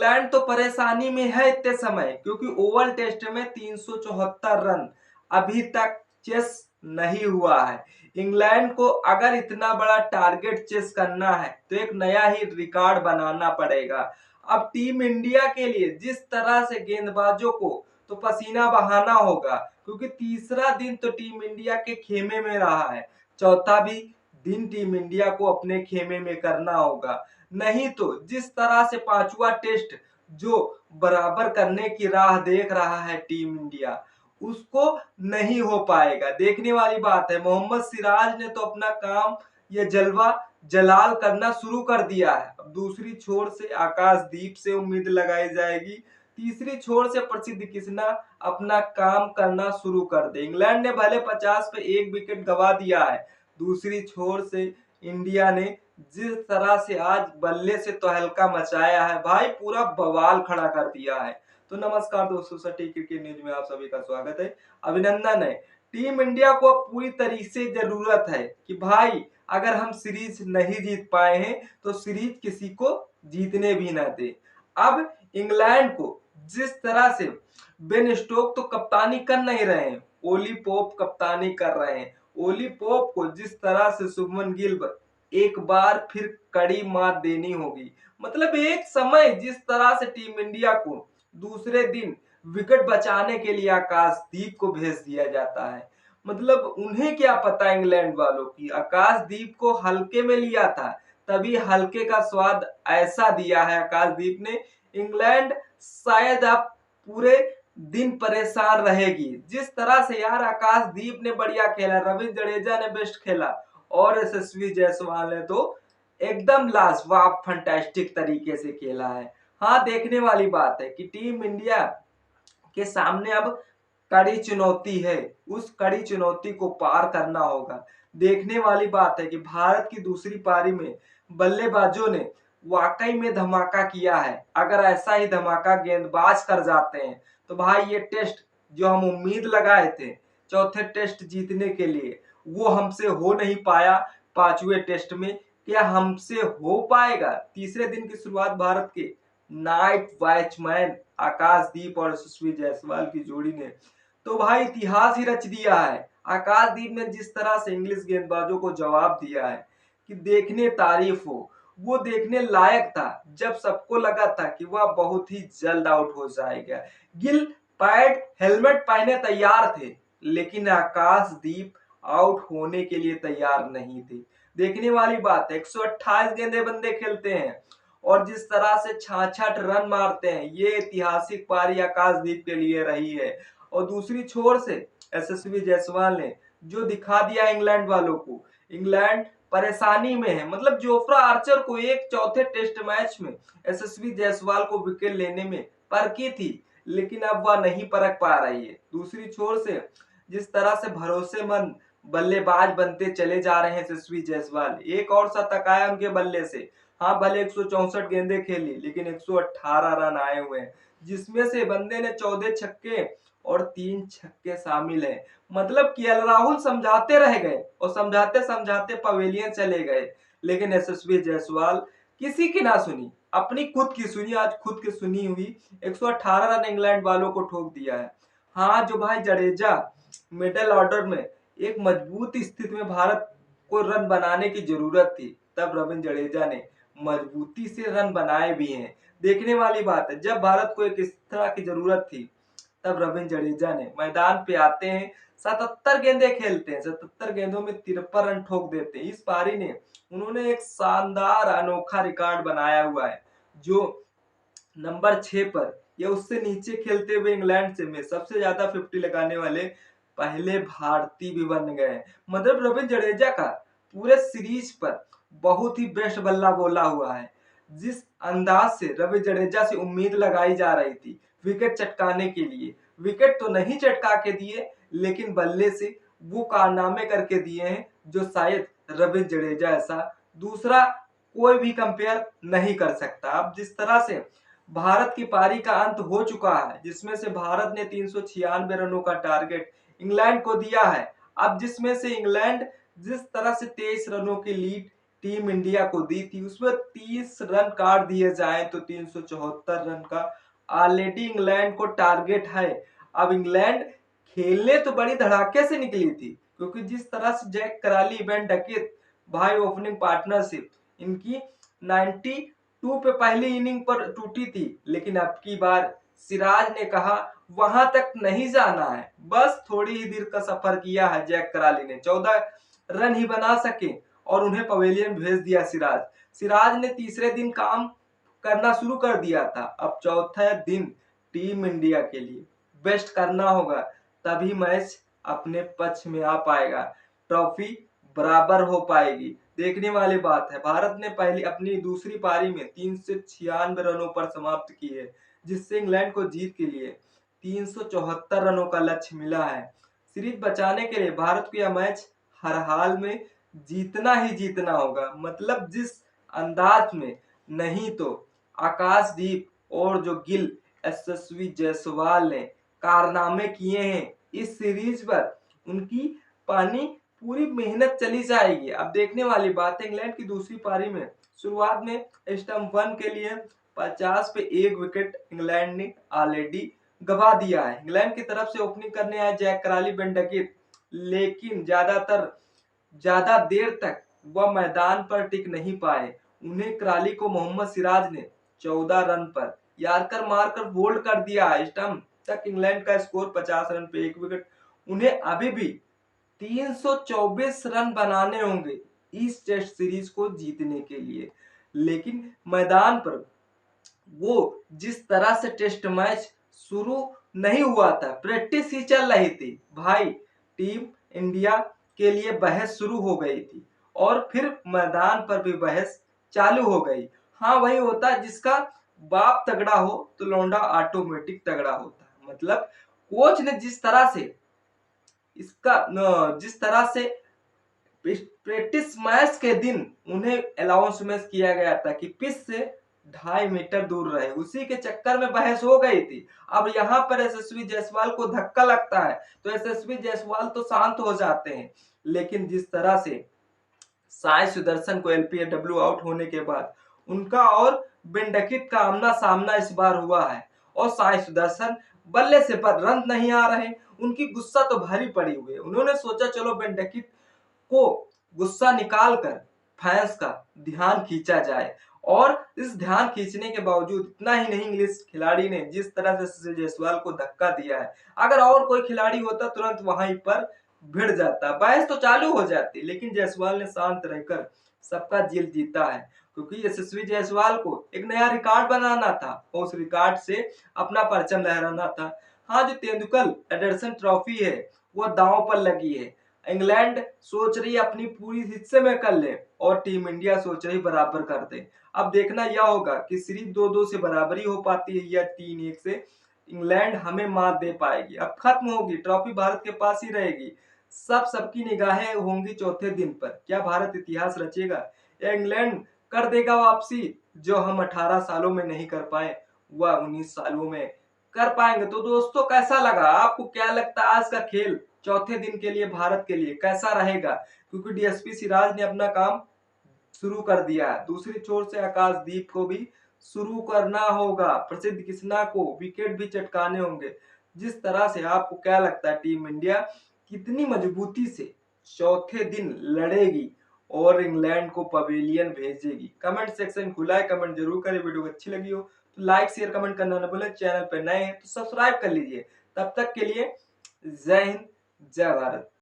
England तो परेशानी में है इतने समय, क्योंकि ओवल टेस्ट में 374 रन अभी तक चेस नहीं हुआ है। इंग्लैंड को अगर इतना बड़ा टारगेट चेस करना है तो एक नया ही रिकॉर्ड बनाना पड़ेगा। अब टीम इंडिया के लिए जिस तरह से गेंदबाजों को तो पसीना बहाना होगा, क्योंकि तीसरा दिन तो टीम इंडिया के खेमे में रहा है, चौथा भी दिन टीम इंडिया को अपने खेमे में करना होगा। नहीं तो जिस तरह से पांचवा टेस्ट जो बराबर करने की राह देख रहा है टीम इंडिया, उसको नहीं हो पाएगा। देखने वाली बात है, मोहम्मद सिराज ने तो अपना काम ये जलवा जलाल करना शुरू कर दिया है। अब दूसरी छोर से आकाशदीप से उम्मीद लगाई जाएगी, तीसरी छोर से प्रसिद्ध कृष्णा अपना काम करना शुरू कर दे। इंग्लैंड ने भले 50 पे 1 विकेट गवा दिया है, दूसरी छोर से इंडिया ने जिस तरह से आज बल्ले से तहलका मचाया है भाई, पूरा बवाल खड़ा कर दिया है। तो नमस्कार दोस्तों, सटीक क्रिकेट न्यूज में आप सभी का स्वागत है, अभिनंदन है। टीम इंडिया को अब पूरी तरीके से जरूरत है कि भाई अगर हम सीरीज नहीं जीत पाए हैं तो सीरीज किसी को जीतने भी ना दे। अब इंग्लैंड को जिस तरह से बेन स्टोक तो कप्तानी कर नहीं रहे हैं, ओली पोप कप्तानी कर रहे हैं। ओली पोप को जिस तरह से शुभमन गिल एक बार फिर कड़ी मात देनी होगी। मतलब एक समय जिस तरह से टीम इंडिया को दूसरे दिन विकेट बचाने के लिए आकाशदीप को भेज दिया जाता है, मतलब उन्हें क्या पता इंग्लैंड वालों की, आकाशदीप को हल्के में लिया था, तभी हल्के का स्वाद ऐसा दिया है आकाशदीप ने। इंग्लैंड शायद अब पूरे दिन परेशान रहेगी। जिस तरह से यार आकाशदीप ने बढ़िया खेला, रविंद्र जडेजा ने बेस्ट खेला और यशस्वी जायसवाल ने तो एकदम लाजवाब फंटास्टिक तरीके से खेला है। हाँ, देखने वाली बात है कि टीम इंडिया के सामने अब कड़ी चुनौती है, उस कड़ी चुनौती को पार करना होगा। देखने वाली बात है कि भारत की दूसरी पारी में बल्लेबाजों ने वाकई में धमाका किया है। अगर ऐसा ही धमाका गेंदबाज कर जाते हैं तो भाई ये टेस्ट जो हम उम्मीद लगाए थे चौथे टेस्ट जीतने के लिए, वो हमसे हो नहीं पाया। पांचवें टेस्ट में क्या हमसे हो पाएगा? तीसरे दिन की शुरुआत भारत के नाइट वॉचमैन आकाशदीप और यशस्वी जायसवाल की जोड़ी ने तो भाई इतिहास ही रच दिया है। आकाशदीप ने जिस तरह से इंग्लिश गेंदबाजों को जवाब दिया है कि देखने तारीफ हो, वो देखने लायक था। जब सबको लगा था कि वह बहुत ही जल्द आउट हो जाएगा, गिल पैड हेलमेट पहने तैयार थे, लेकिन आकाशदीप आउट होने के लिए तैयार नहीं थे। देखने वाली बात है, 128 गेंदे बंदे खेलते हैं और जिस तरह से 66 रन मारते हैं, ये ऐतिहासिक पारी आकाशदीप के लिए रही है। और दूसरी छोर से यशस्वी जायसवाल ने जो दिखा दिया इंग्लैंड वालों को, इंग्लैंड परेशानी में है। मतलब जोफ्रा आर्चर को एक चौथे टेस्ट मैच में यशस्वी जायसवाल को विकेट लेने में परखी थी, लेकिन अब वह नहीं परख पा रही है। दूसरी छोर से जिस तरह से भरोसेमंद बल्लेबाज बनते चले जा रहे हैं यशस्वी जायसवाल, एक और शतक आया उनके बल्ले से। हाँ, भले 164 गेंदें खेली, लेकिन 118 रन आए हुए हैं, जिसमें से बंदे ने 14 छक्के और 3 छक्के शामिल हैं। मतलब कि राहुल समझाते रह गए और समझाते समझाते पवेलियन चले गए, लेकिन यशस्वी जायसवाल किसी की ना सुनी, अपनी खुद की सुनी। आज खुद की सुनी हुई 118 रन इंग्लैंड वालों को ठोक दिया है। हाँ, जो भाई जडेजा मिडिल ऑर्डर में एक मजबूत स्थिति में भारत को रन बनाने की जरूरत थी, तब रविंद्र जडेजा ने मजबूती से रन बनाए भी हैं। देखने वाली बात है, जब भारत को एक इस तरह की जरूरत थी तब रविंद्र जडेजा ने मैदान पे आते हैं, 77 गेंदे खेलते हैं, 77 गेंदों में 53 रन ठोक देते हैं। इस पारी ने उन्होंने एक शानदार अनोखा रिकॉर्ड बनाया हुआ है, जो नंबर 6 पर या उससे नीचे खेलते हुए इंग्लैंड से में सबसे ज्यादा 50 लगाने वाले पहले भारतीय भी बन गए। मतलब रविंद्र जडेजा का पूरे सीरीज पर बहुत ही बेस्ट बल्ला बोला हुआ है। जिस अंदाज से रविंद्र जडेजा से उम्मीद लगाई जा रही थी विकेट चटकाने के लिए, विकेट तो नहीं चटका के दिए, लेकिन बल्ले से वो कारनामे करके दिए हैं जो शायद रविंद्र जडेजा ऐसा दूसरा कोई भी कंपेयर नहीं कर सकता। अब जिस तरह से भारत की पारी का अंत हो चुका है, जिसमें से भारत ने 396 रनों का टारगेट इंग्लैंड को दिया है। अब जिसमें से इंग्लैंड जिस तरह से 23 रनों की लीड टीम इंडिया को दी थी, उसमें 30 रन काट दिए जाए तो 374 रन का ऑलरेडी इंग्लैंड को टारगेट है। अब इंग्लैंड खेलने तो बड़ी धड़ाके से निकली थी, क्योंकि जिस तरह से जैक कराली, बेन डकेट भाई ओपनिंग पार्टनरशिप इनकी 92 पे पहली इनिंग पर टूटी थी, लेकिन अब की बार सिराज ने कहा वहां तक नहीं जाना है, बस थोड़ी ही देर का सफर किया है। जैक कराली ने 14 रन ही बना सके और उन्हें पवेलियन भेज दिया। सिराज ने तीसरे दिन काम करना शुरू कर दिया था। अब चौथे दिन टीम इंडिया के लिए बेस्ट करना होगा, तभी मैच अपने पक्ष में आ पाएगा, ट्रॉफी बराबर हो पाएगी। देखने वाली बात है। भारत ने पहली अपनी दूसरी पारी में 396 रनों पर समाप्त की है, जिससे इंग्लैंड को जीत के लिए 374 रनों का लक्ष्य मिला है। सीरीज बचाने के लिए भारत को यह मैच हर हाल में जीतना ही जीतना होगा, मतलब जिस अंदाज में, नहीं तो आकाशदीप और जो गिल यशस्वी जायसवाल ने कारनामे किए हैं इस सीरीज पर, उनकी पानी पूरी मेहनत चली जाएगी। अब देखने वाली बात है, इंग्लैंड की दूसरी पारी में शुरुआत में स्टंप 1 के लिए 50 पे 1 विकेट इंग्लैंड ने ऑलरेडी गवा दिया है। इंग्लैंड की तरफ से ओपनिंग करने आए जैक कराली, बेन डकेट, लेकिन ज्यादा देर तक वह मैदान पर टिक नहीं पाए। उन्हें कराली को मोहम्मद सिराज ने 14 रन पर यार्कर मारकर बोल्ड कर दिया। स्टंप तक इंग्लैंड का स्कोर 50 रन पे 1 विकेट। उन्हें अभी भी 324 रन बनाने होंगे इस टेस्ट सीरीज को जीतने के लिए, लेकिन मैदान पर वो जिस तरह से टेस्ट मैच शुरू नहीं हुआ था, प्रैक्टिस ही चल रही थी भाई, टीम इंडिया के लिए बहस शुरू हो गई थी और फिर मैदान पर भी बहस चालू हो गई। हाँ, वही होता है, जिसका बाप तगड़ा हो तो लौंडा ऑटोमेटिक तगड़ा होता है। मतलब कोच ने जिस तरह से प्रैक्टिस मैच के दिन उन्हें अनाउंसमेंट किया गया था कि पिच से 2.5 मीटर दूर रहे, उसी के चक्कर में बहस हो गई थी। अब यहाँ पर यशस्वी जायसवाल को धक्का लगता है तो यशस्वी जायसवाल तो शांत हो जाते हैं, लेकिन जिस तरह से साई सुदर्शन को एलपीडब्ल्यू आउट होने के बाद उनका और बेन डकेट का आमना सामना इस बार हुआ है, और साई सुदर्शन बल्ले से पर रन नहीं आ रहे, उनकी गुस्सा तो भारी पड़ी हुई है। उन्होंने सोचा चलो बेन डकेट को गुस्सा निकालकर फैंस का ध्यान खींचा जाए, और इस ध्यान खींचने के बावजूद इतना ही नहीं, इंग्लिश खिलाड़ी ने जिस तरह से जायसवाल को धक्का दिया है, अगर और कोई खिलाड़ी होता तुरंत वहीं पर भिड़ जाता, बहस तो चालू हो जाती, लेकिन जायसवाल ने शांत रहकर सबका दिल जीता है, क्योंकि यशस्वी जायसवाल को एक नया रिकॉर्ड बनाना था और उस रिकॉर्ड से अपना परचम लहराना था। हाँ, जो तेंदुलकर एंडरसन ट्रॉफी है वो दांव पर लगी है। इंग्लैंड सोच रही अपनी पूरी हिस्से में कर ले और टीम इंडिया सोच रही बराबर कर दे। अब देखना यह होगा कि सीरीज 2-2 से बराबरी हो पाती है या 3-1 से इंग्लैंड हमें मात दे पाएगी। अब खत्म होगी, ट्रॉफी भारत के पास ही रहेगी। सबकी निगाहें होंगी चौथे दिन पर। क्या भारत इतिहास रचेगा या इंग्लैंड कर देगा वापसी? जो हम 18 सालों में नहीं कर पाए वह 19 सालों में कर पाएंगे। तो दोस्तों, कैसा लगा आपको? क्या लगता है आज का खेल चौथे दिन के लिए भारत के लिए कैसा रहेगा? क्योंकि डीएसपी सिराज ने अपना काम शुरू कर दिया है, दूसरी छोर से आकाशदीप को भी शुरू करना होगा, प्रसिद्ध कृष्णा को विकेट भी चटकाने होंगे। जिस तरह से, आपको क्या लगता है टीम इंडिया कितनी मजबूती से चौथे दिन लड़ेगी और इंग्लैंड को पवेलियन भेजेगी? कमेंट सेक्शन खुला है, कमेंट जरूर करें। वीडियो अच्छी लगी हो तो लाइक शेयर कमेंट करना न भूलें। चैनल पर नए हैं तो सब्सक्राइब कर लीजिए। तब तक के लिए जय हिंद, जय भारत।